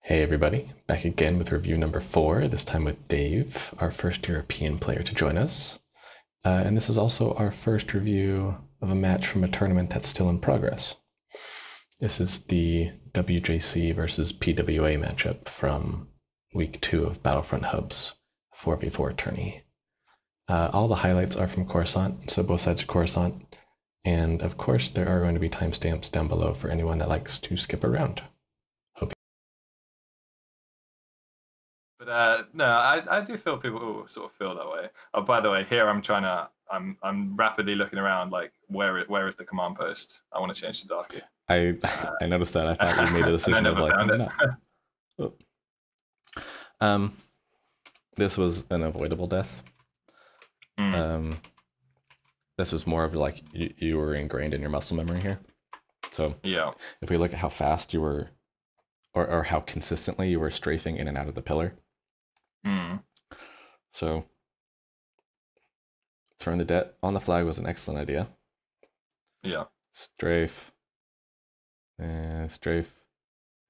Hey everybody, back again with review number 4, this time with Dave, our first European player to join us. And this is also our first review of a match from a tournament that's still in progress. This is the WJC versus PWA matchup from week 2 of Battlefront Hub's 4v4 tourney. All the highlights are from Coruscant, so both sides are Coruscant. And of course, there are going to be timestamps down below for anyone that likes to skip around. But no, I do feel people sort of feel that way. Oh, by the way, here I'm rapidly looking around, like where is the command post? I want to change to Darky. I noticed that. I thought you made a decision of like, no. This was an avoidable death. This was more of like you were ingrained in your muscle memory here. So yeah, if we look at how fast you were, or how consistently you were strafing in and out of the pillar. So throwing the det on the flag was an excellent idea. Yeah. Strafe. And strafe.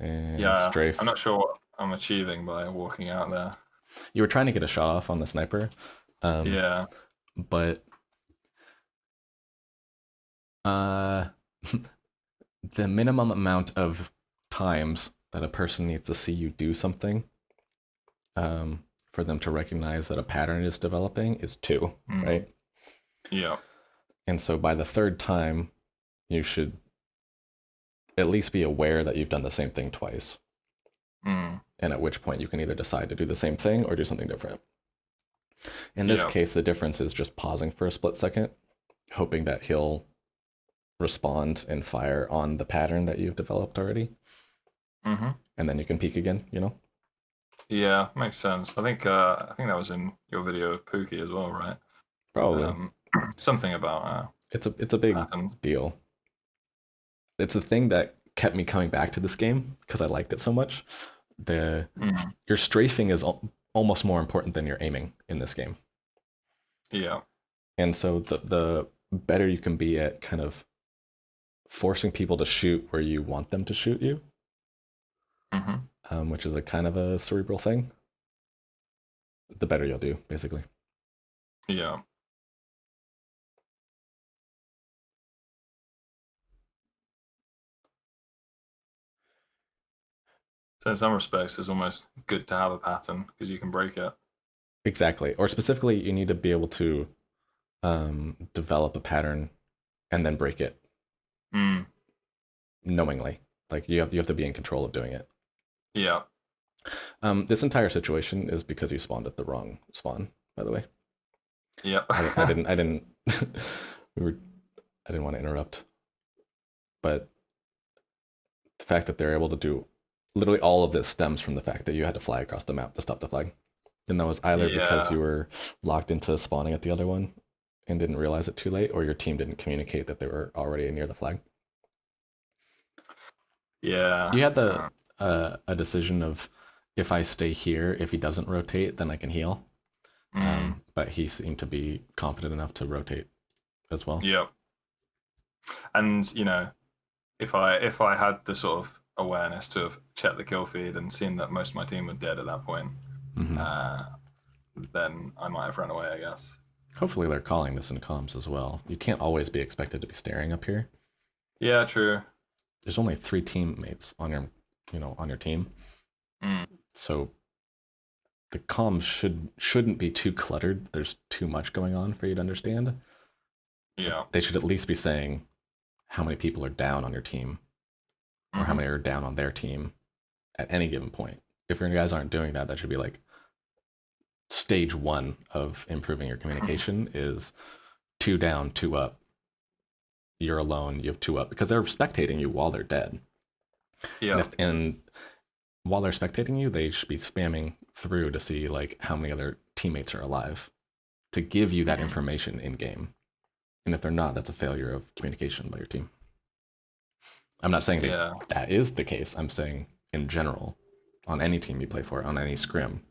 And yeah, strafe. I'm not sure what I'm achieving by walking out there. You were trying to get a shot off on the sniper. Yeah. But the minimum amount of times that a person needs to see you do something for them to recognize that a pattern is developing is 2, right? Yeah. And so by the third time, you should at least be aware that you've done the same thing twice. And at which point you can either decide to do the same thing or do something different. In this case, the difference is just pausing for a split second, hoping that he'll respond and fire on the pattern that you've developed already. And then you can peek again, you know? Yeah, makes sense. I think that was in your video of Pookie as well, right? Probably. Something about it's a big deal. It's the thing that kept me coming back to this game because I liked it so much. Your strafing is almost more important than your aiming in this game. Yeah. And so the better you can be at kind of forcing people to shoot where you want them to shoot you, which is a kind of a cerebral thing, the better you'll do, basically. Yeah. So in some respects, it's almost good to have a pattern because you can break it. Exactly. Or specifically, you need to be able to develop a pattern and then break it knowingly. Like you have to be in control of doing it. Yeah. This entire situation is because you spawned at the wrong spawn, by the way. Yeah. I didn't I didn't want to interrupt. But the fact that they're able to do literally all of this stems from the fact that you had to fly across the map to stop the flag. And that was either because you were locked into spawning at the other one and didn't realize it too late, or your team didn't communicate that they were already near the flag. Yeah. You had a decision of, if I stay here, if he doesn't rotate, then I can heal. But he seemed to be confident enough to rotate as well. Yeah. And, you know, if I had the sort of awareness to have checked the kill feed and seen that most of my team were dead at that point, then I might have run away, I guess. Hopefully they're calling this in comms as well. You can't always be expected to be staring up here. Yeah, true. There's only 3 teammates on your team. So the comms shouldn't be too cluttered. There's too much going on for you to understand. Yeah. They should at least be saying how many people are down on your team, or how many are down on their team at any given point. If your guys aren't doing that, that should be like stage 1 of improving your communication is 2 down, 2 up. You're alone, you have 2 up, because they're spectating you while they're dead. Yeah. And while they're spectating you, they should be spamming through to see like how many other teammates are alive to give you that information in game. And if they're not, that's a failure of communication by your team. I'm not saying that is the case. I'm saying in general, on any team you play for, on any scrim,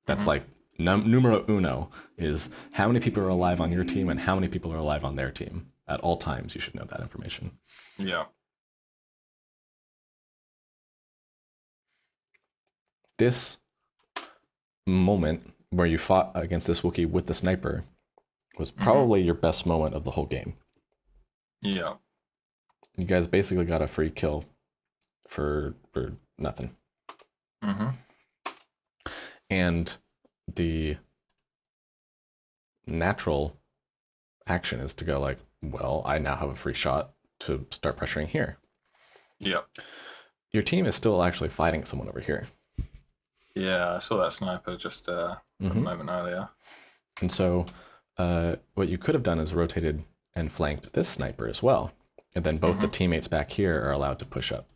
that's like numero uno is how many people are alive on your team and how many people are alive on their team. At all times, you should know that information. Yeah. this moment where you fought against this Wookiee with the sniper was probably your best moment of the whole game. Yeah. You guys basically got a free kill for nothing. And the natural action is to go like, well, I now have a free shot to start pressuring here. Yeah. Your team is still actually fighting someone over here. Yeah, I saw that sniper just a moment earlier. And so what you could have done is rotated and flanked this sniper as well. And then both the teammates back here are allowed to push up.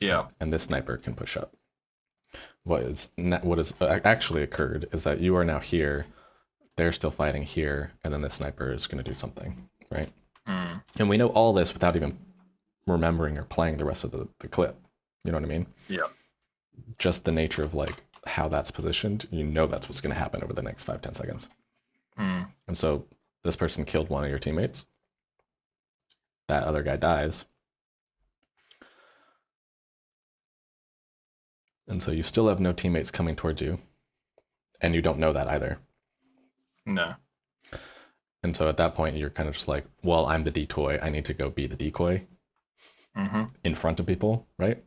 Yeah. And this sniper can push up. What has actually occurred is that you are now here, they're still fighting here, and then the sniper is going to do something, right? And we know all this without even remembering or playing the rest of the clip. You know what I mean? Yeah. Just the nature of like how that's positioned, you know that's what's going to happen over the next 5-10 seconds. And so this person killed one of your teammates. That other guy dies. And so you still have no teammates coming towards you. And you don't know that either. No. And so at that point, you're kind of just like, well, I'm the decoy. I need to go be the decoy in front of people, right?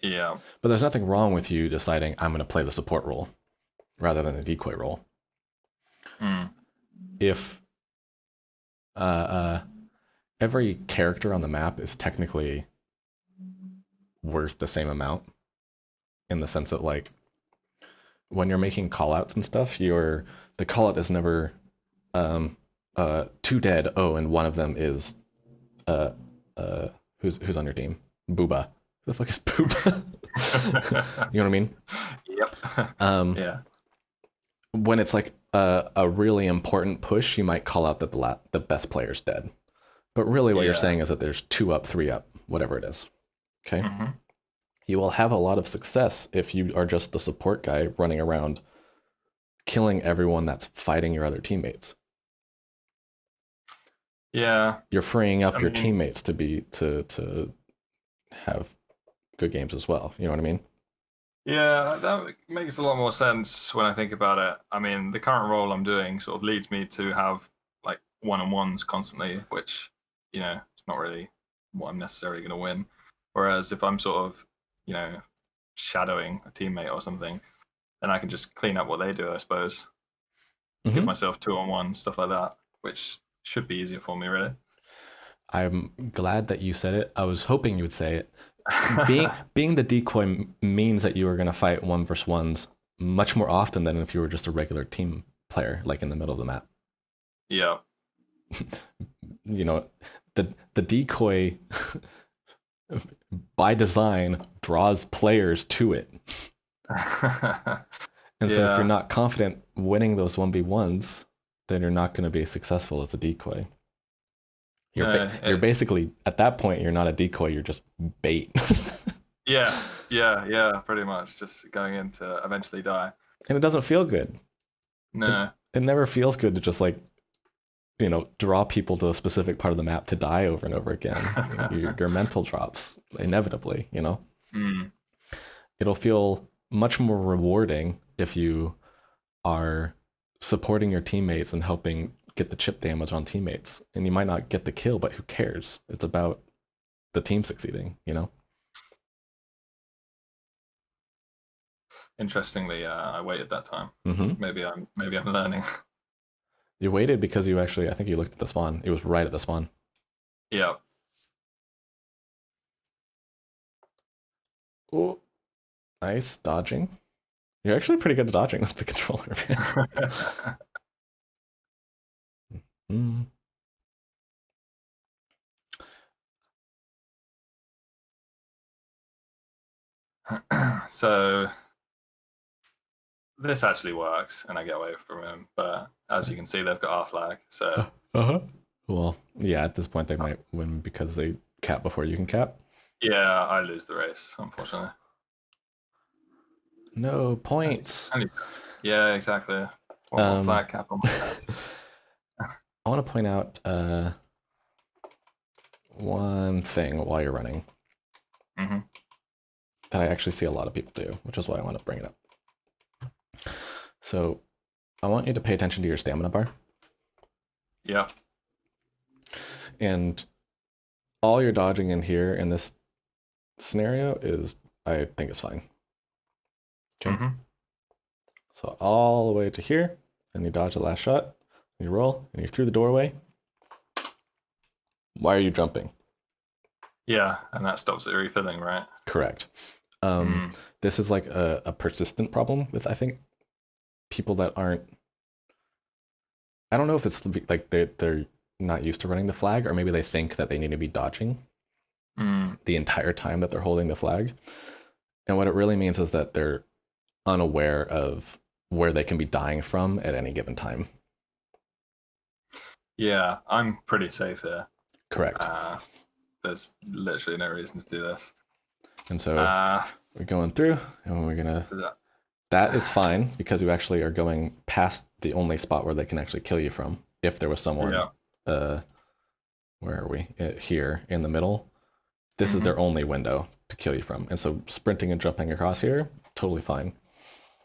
Yeah. But there's nothing wrong with you deciding I'm going to play the support role rather than the decoy role. If every character on the map is technically worth the same amount, in the sense that like when you're making callouts and stuff, the callout is never 2 dead. Oh, and one of them is who's on your team? Booba. Who the fuck is Booba? You know what I mean? Yep. Yeah. When it's like a really important push, you might call out that the best player's dead. But really what you're saying is that there's 2 up, 3 up, whatever it is. Okay? You will have a lot of success if you are just the support guy running around killing everyone that's fighting your other teammates. Yeah. You're freeing up your teammates to have good games as well. You know what I mean? Yeah, that makes a lot more sense when I think about it. I mean, the current role I'm doing sort of leads me to have like one-on-ones constantly, which, you know, it's not really what I'm necessarily going to win. Whereas if I'm sort of, you know, shadowing a teammate or something, then I can just clean up what they do, I suppose. Give myself 2-on-1, stuff like that, which should be easier for me, really. I'm glad that you said it. I was hoping you would say it. Being the decoy means that you are going to fight 1v1s much more often than if you were just a regular team player, like in the middle of the map. Yeah. You know, the decoy by design draws players to it. And so if you're not confident winning those 1v1s, then you're not going to be successful as a decoy. You're basically, at that point, you're not a decoy, you're just bait. Yeah, pretty much. Just going in to eventually die. And it doesn't feel good. No. It never feels good to just like, you know, draw people to a specific part of the map to die over and over again. Your mental drops, inevitably, you know? It'll feel much more rewarding if you are supporting your teammates and helping get the chip damage on teammates. And you might not get the kill, but who cares? It's about the team succeeding, you know? Interestingly, I waited that time. Maybe I'm learning. You waited because you actually, I think you looked at the spawn. It was right at the spawn. Yeah. Oh, nice dodging. You're actually pretty good at dodging with the controller. So this actually works, and I get away from him. But as you can see, they've got our flag. So well, yeah. At this point, they might win because they cap before you can cap. Yeah, I lose the race, unfortunately. No points. Yeah, exactly. One more flag cap on my head. I want to point out one thing while you're running. that I actually see a lot of people do, which is why I want to bring it up. So I want you to pay attention to your stamina bar. Yeah. And all you're dodging in here in this scenario is, I think, is fine. Okay. So all the way to here, and you dodge the last shot, and you roll, and you're through the doorway. Why are you jumping? Yeah, and that stops it refilling, right? Correct. This is like a persistent problem with, I think, people that aren't, I don't know if it's like they're not used to running the flag, or maybe they think that they need to be dodging the entire time that they're holding the flag. And what it really means is that they're unaware of where they can be dying from at any given time. Yeah, I'm pretty safe here. Correct. There's literally no reason to do this. And so we're going through, and we're gonna. That is fine, because you actually are going past the only spot where they can actually kill you from. If there was someone, where are we? Here in the middle. This is their only window to kill you from, and so sprinting and jumping across here, totally fine.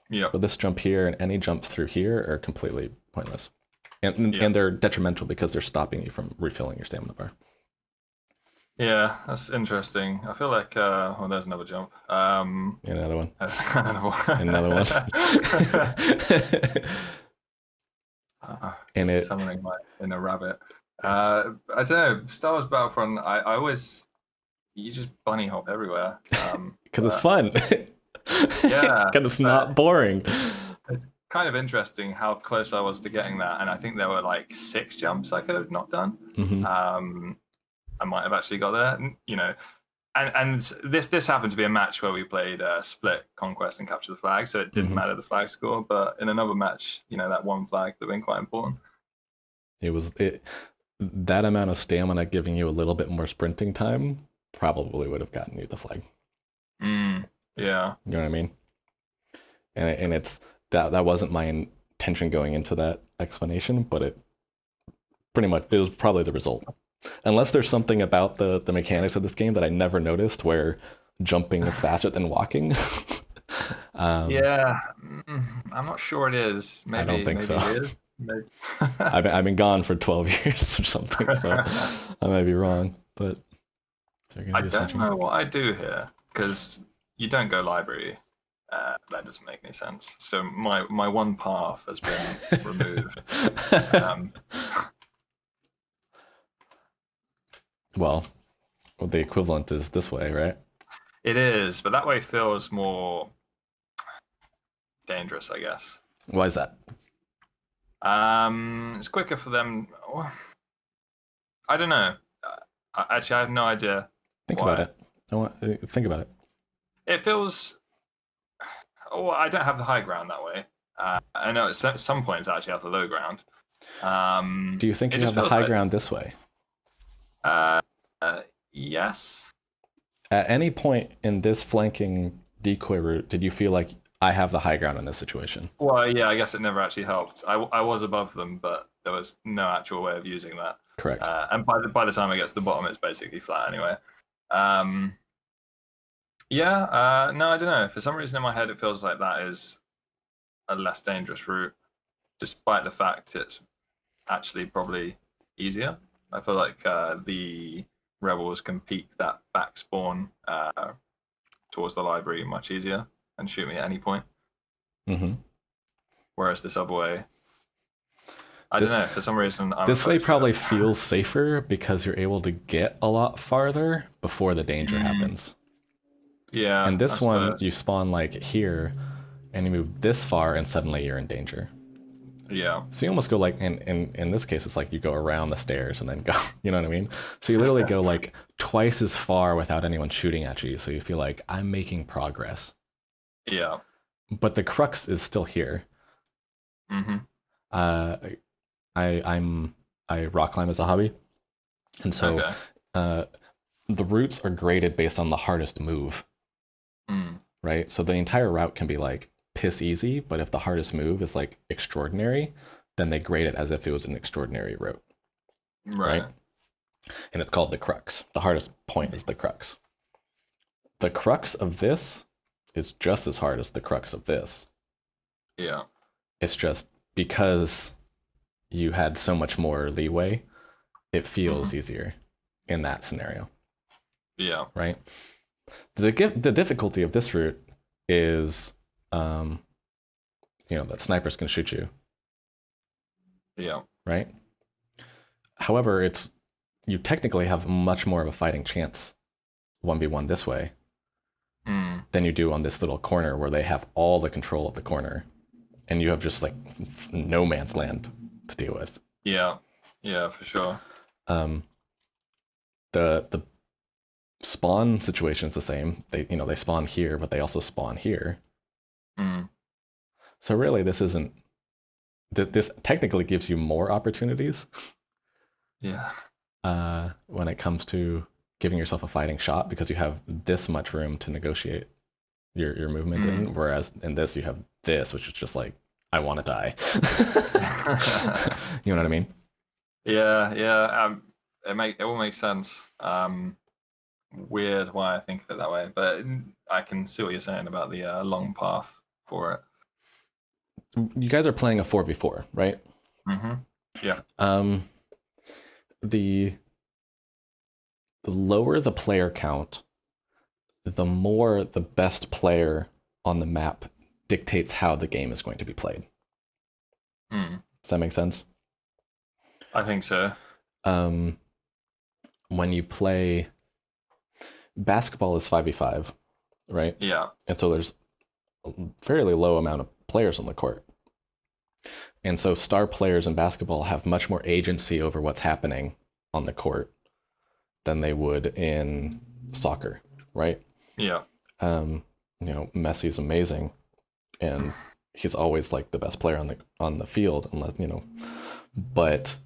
Yeah. But this jump here and any jumps through here are completely pointless, and they're detrimental because they're stopping you from refilling your stamina bar. Yeah, that's interesting. I feel like, oh, there's another jump. Another one. Another one. And it summoning my inner rabbit. I don't know. Star Wars Battlefront. I always, you just bunny hop everywhere. Because it's fun. Yeah. Because it's not boring. It's kind of interesting how close I was to getting that, and I think there were like 6 jumps I could have not done. I might have actually got there, you know, and this happened to be a match where we played split conquest and capture the flag, so it didn't matter the flag score. But in another match, you know, that one flag would have been quite important. That amount of stamina giving you a little bit more sprinting time probably would have gotten you the flag. Yeah, you know what I mean. And it's that wasn't my intention going into that explanation, but it was probably the result. Unless there's something about the mechanics of this game that I never noticed, where jumping is faster than walking. Yeah, I'm not sure it is. Maybe, I don't think so. It is. Maybe. I've been gone for 12 years or something, so I might be wrong. But I don't know what I do here, because you don't go library. That doesn't make any sense. So my one path has been removed. Well, the equivalent is this way, right? It is, but that way feels more dangerous, I guess. Why is that? It's quicker for them. I don't know. Actually, I have no idea. Think about it. Think about it. It feels. Oh, I don't have the high ground that way. I know at some points I actually have the low ground. Do you think you have the high ground this way? Yes. At any point in this flanking decoy route, did you feel like I have the high ground in this situation? Well, yeah, I guess it never actually helped. I was above them, but there was no actual way of using that. Correct. And by the time I get to the bottom, it's basically flat anyway. Yeah, no, I don't know. For some reason in my head, it feels like that is a less dangerous route, despite the fact it's actually probably easier. I feel like the rebels can peek that back spawn towards the library much easier and shoot me at any point. Whereas this other way, I don't know, for some reason... This way probably feels safer because you're able to get a lot farther before the danger happens. Yeah. And this one, you spawn like here, and you move this far, and suddenly you're in danger. Yeah. So you almost go like, in this case, it's like you go around the stairs and then go, you know what I mean? So you literally go like twice as far without anyone shooting at you. So you feel like, I'm making progress. Yeah. But the crux is still here. I rock climb as a hobby. And so the routes are graded based on the hardest move. Right? So the entire route can be like piss easy, but if the hardest move is like extraordinary, then they grade it as if it was an extraordinary route. Right? And it's called the crux. The hardest point is the crux. the crux of this is just as hard as the crux of this. Yeah. It's just because you had so much more leeway, it feels easier in that scenario. Yeah. Right? The difficulty of this route is, that snipers can shoot you. Yeah. Right? However, you technically have much more of a fighting chance 1v1 this way than you do on this little corner where they have all the control of the corner and you have just like no man's land to deal with. Yeah. Yeah, for sure. The spawn situation is the same. They spawn here, but they also spawn here. So really, this technically gives you more opportunities. Yeah. When it comes to giving yourself a fighting shot, because you have this much room to negotiate your movement in, whereas in this you have this, which is just like, I want to die. You know what I mean? Yeah. It all makes sense. Weird why I think of it that way, but I can see what you're saying about the long path for it. You guys are playing a 4v4, right? Yeah. The lower the player count, the more the best player on the map dictates how the game is going to be played. Does that make sense? I think so. When you play basketball is 5v5, right? Yeah. And so there's a fairly low amount of players on the court. And so star players in basketball have much more agency over what's happening on the court than they would in soccer, right? Yeah. Messi's amazing and he's always like the best player on the field, unless, but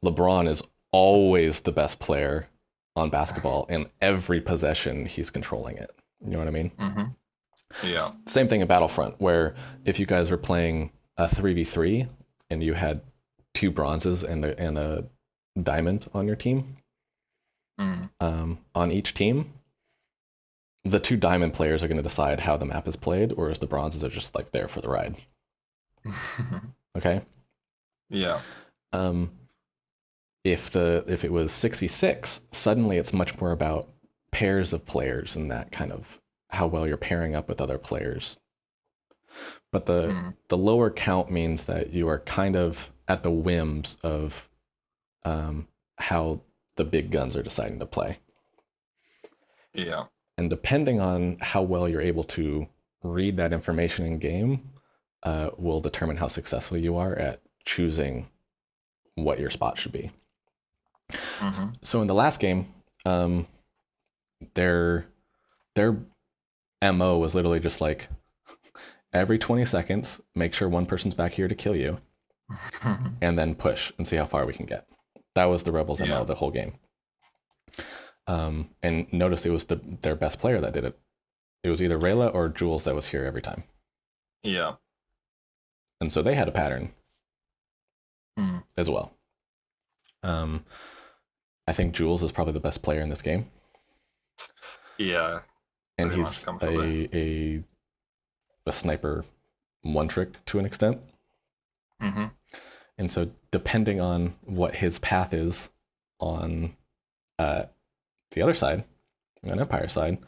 LeBron is always the best player on basketball, and every possession he's controlling it. You know what I mean? Yeah. Same thing in Battlefront, where if you guys were playing a 3v3 and you had 2 bronzes and a diamond on your team, on each team, the 2 diamond players are going to decide how the map is played, whereas the bronzes are just like there for the ride. Okay? Yeah. If it was 6v6, suddenly it's much more about pairs of players and that kind of how well you're pairing up with other players. But the lower count means that you are kind of at the whims of how the big guns are deciding to play. Yeah. And depending on how well you're able to read that information in game, will determine how successful you are at choosing what your spot should be. So in the last game, their MO was literally just like, every 20 seconds, make sure one person's back here to kill you, and then push and see how far we can get. That was the Rebels' MO the whole game. And notice it was their best player that did it. It was either Rayla or Jules that was here every time. Yeah. And so they had a pattern as well. I think Jules is probably the best player in this game. Yeah. And he's a sniper one trick to an extent. And so depending on what his path is on the other side, on Empire side,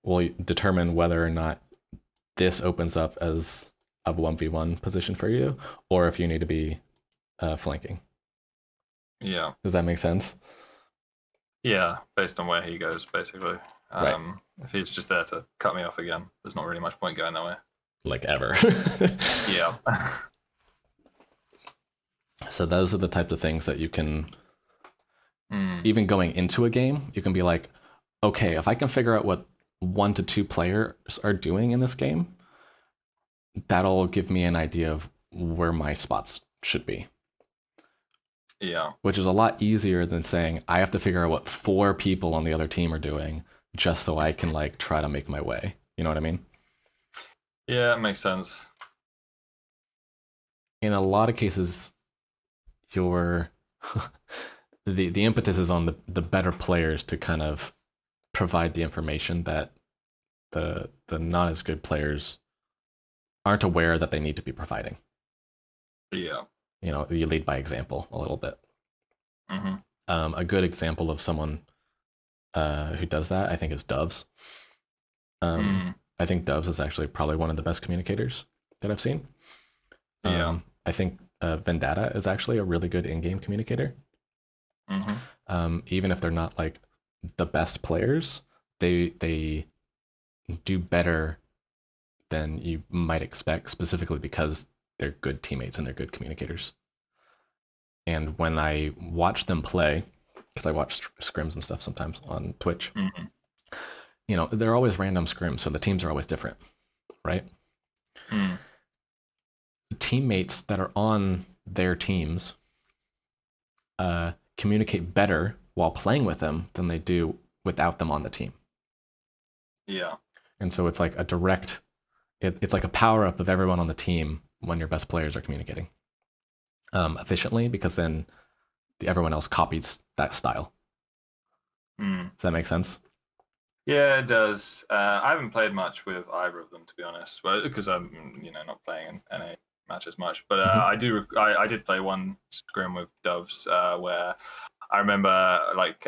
will determine whether or not this opens up as a 1v1 position for you, or if you need to be flanking. Yeah. Does that make sense? Yeah, based on where he goes, basically. Right. If he's just there to cut me off again, there's not really much point going that way. Like ever. Yeah. So those are the types of things that you can, even going into a game, you can be like, okay, if I can figure out what 1 to 2 players are doing in this game, that'll give me an idea of where my spots should be. Yeah. Which is a lot easier than saying, I have to figure out what 4 people on the other team are doing just so I can like try to make my way. You know what I mean? Yeah, it makes sense. In a lot of cases, the impetus is on the better players to kind of provide the information that the not as good players aren't aware that they need to be providing. Yeah. You know, you lead by example a little bit. Mm-hmm. A good example of someone who does that, I think, is Doves. I think Doves is actually probably one of the best communicators that I've seen. Yeah. I think Vendetta is actually a really good in-game communicator. Mm-hmm. Even if they're not like the best players, they do better than you might expect, specifically because they're good teammates and they're good communicators. And when I watch them play, because I watch scrims and stuff sometimes on Twitch, Mm-hmm. you know, they're always random scrims, so the teams are always different, right? Mm. The teammates that are on their teams communicate better while playing with them than they do without them on the team. Yeah. And so it's like a direct, it's like a power up of everyone on the team when your best players are communicating efficiently, because then everyone else copies that style. Mm. Does that make sense? Yeah, it does. I haven't played much with either of them, to be honest, well, because I'm, you know, not playing in NA matches much. But I did play one scrim with Doves where I remember like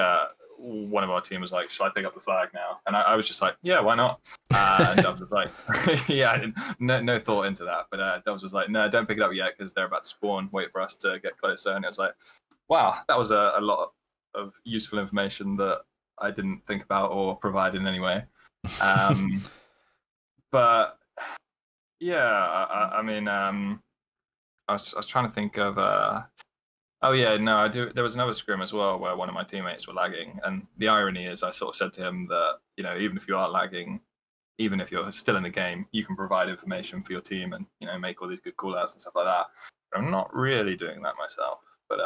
one of our team was like, "Shall I pick up the flag now?" And I was just like, "Yeah, why not?" And Doves was like, "Yeah, I didn't, no thought into that." But Doves was like, "No, don't pick it up yet because they're about to spawn. Wait for us to get closer." And it was like, wow, that was a lot of useful information that I didn't think about or provide in any way. But yeah, I mean, I was trying to think of. Oh yeah, no, I do. There was another scrim as well where one of my teammates were lagging, and the irony is, I sort of said to him that, you know, even if you are lagging, even if you're still in the game, you can provide information for your team and, you know, make all these good callouts and stuff like that. But I'm not really doing that myself. But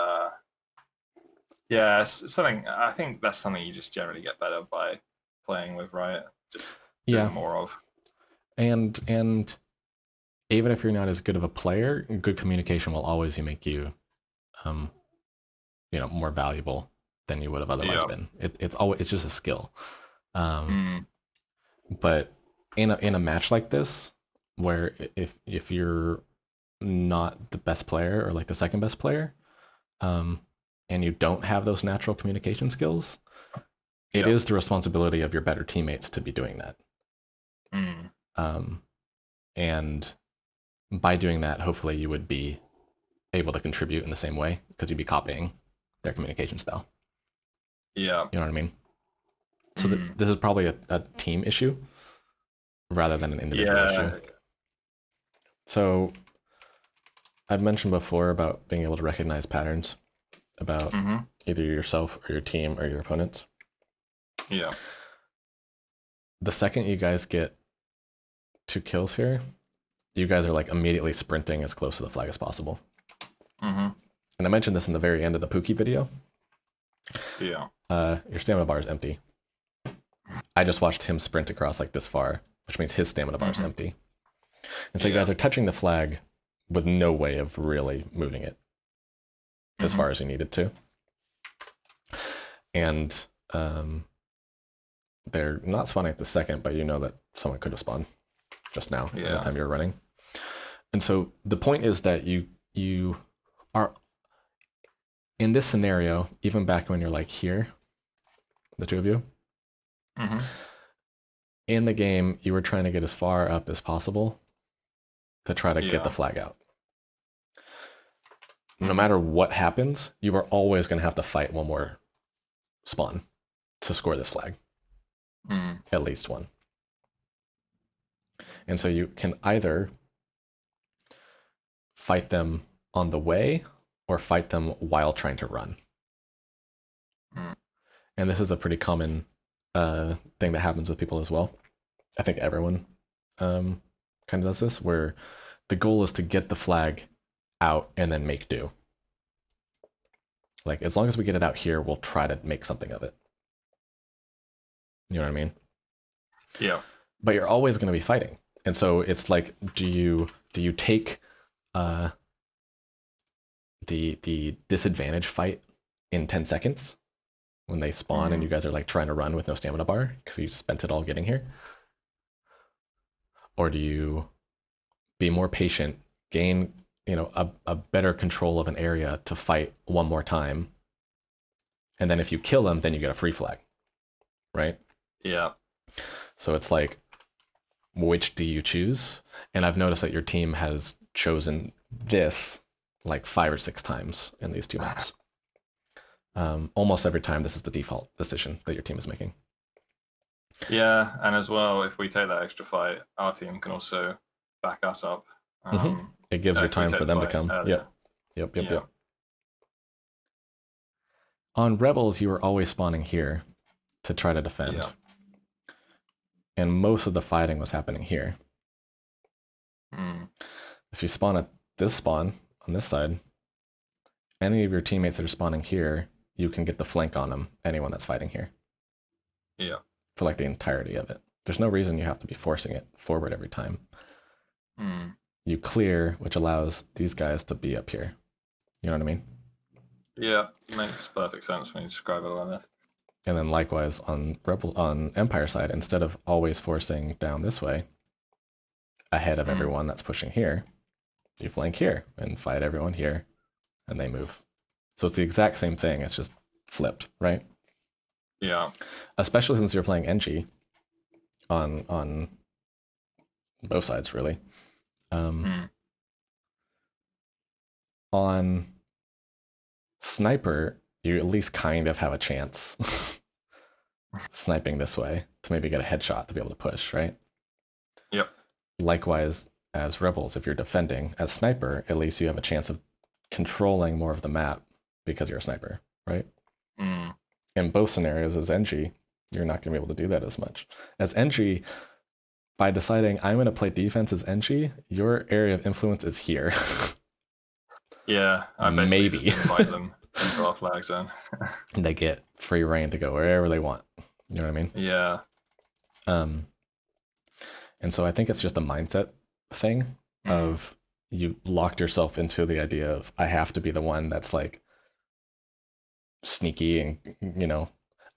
yeah, something. I think that's something you just generally get better by playing with, right? Just doing more of. And even if you're not as good of a player, good communication will always make you, you know, more valuable than you would have otherwise been. It's just a skill. But in a match like this, where if you're not the best player or like the second best player, and you don't have those natural communication skills, it is the responsibility of your better teammates to be doing that. And by doing that, hopefully you would be able to contribute in the same way because you'd be copying their communication style. Yeah. You know what I mean? So this is probably a team issue rather than an individual issue. So I've mentioned before about being able to recognize patterns about either yourself or your team or your opponents. Yeah. The second you guys get 2 kills here, you guys are like immediately sprinting as close to the flag as possible. And I mentioned this in the very end of the Pookie video. Yeah. Your stamina bar is empty. I just watched him sprint across like this far, which means his stamina bar is empty. And so you guys are touching the flag with no way of really moving it as far as you needed to. And they're not spawning at the second, but you know that someone could have spawned just now at the time you were running. And so the point is that you are in this scenario, even back when you're like here, the 2 of you, in the game, you were trying to get as far up as possible to try to get the flag out. No matter what happens, you are always going to have to fight one more spawn to score this flag. At least one. And so you can either fight them on the way or fight them while trying to run. And this is a pretty common thing that happens with people as well. I think everyone kind of does this, where the goal is to get the flag out and then make do. Like, as long as we get it out here, we'll try to make something of it. You know what I mean? Yeah. But you're always going to be fighting. And so it's like, do you take the disadvantage fight in 10 seconds? when they spawn and you guys are like trying to run with no stamina bar because you spent it all getting here? Or do you be more patient, gain, you know, a better control of an area to fight one more time, and then if you kill them, then you get a free flag, right? Yeah. So it's like, which do you choose? And I've noticed that your team has chosen this like 5 or 6 times in these 2 maps. Almost every time this is the default decision that your team is making. Yeah, and as well, if we take that extra fight, our team can also back us up. It gives you time for them to come. Yep. On Rebels, you were always spawning here to try to defend. Yeah. And most of the fighting was happening here. If you spawn at this spawn on this side, any of your teammates that are spawning here, you can get the flank on them, anyone that's fighting here. Yeah. For like the entirety of it. There's no reason you have to be forcing it forward every time. You clear, which allows these guys to be up here. You know what I mean? Yeah, makes perfect sense when you describe it like this. And then likewise on Empire side, instead of always forcing down this way, ahead of everyone that's pushing here, you flank here and fight everyone here, and they move. So it's the exact same thing, it's just flipped, right? Yeah. Especially since you're playing NG on both sides, really. On Sniper, you at least kind of have a chance sniping this way to maybe get a headshot to be able to push, right? Yep. Likewise, as Rebels, if you're defending as Sniper, at least you have a chance of controlling more of the map because you're a sniper, right? In both scenarios as NG, you're not going to be able to do that as much. As NG, by deciding I'm going to play defense as NG, your area of influence is here. Yeah, I basically just invite them into our flag zone. They get free reign to go wherever they want. You know what I mean? Yeah. And so I think it's just a mindset thing of you locked yourself into the idea of I have to be the one that's like sneaky and, you know,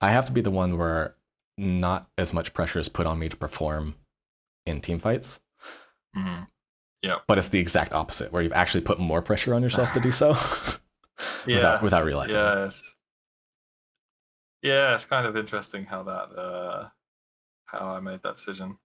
I have to be the one where not as much pressure is put on me to perform in team fights. Yeah. But it's the exact opposite, where you've actually put more pressure on yourself to do so without realizing. Yes. Yeah, it's kind of interesting how that how I made that decision.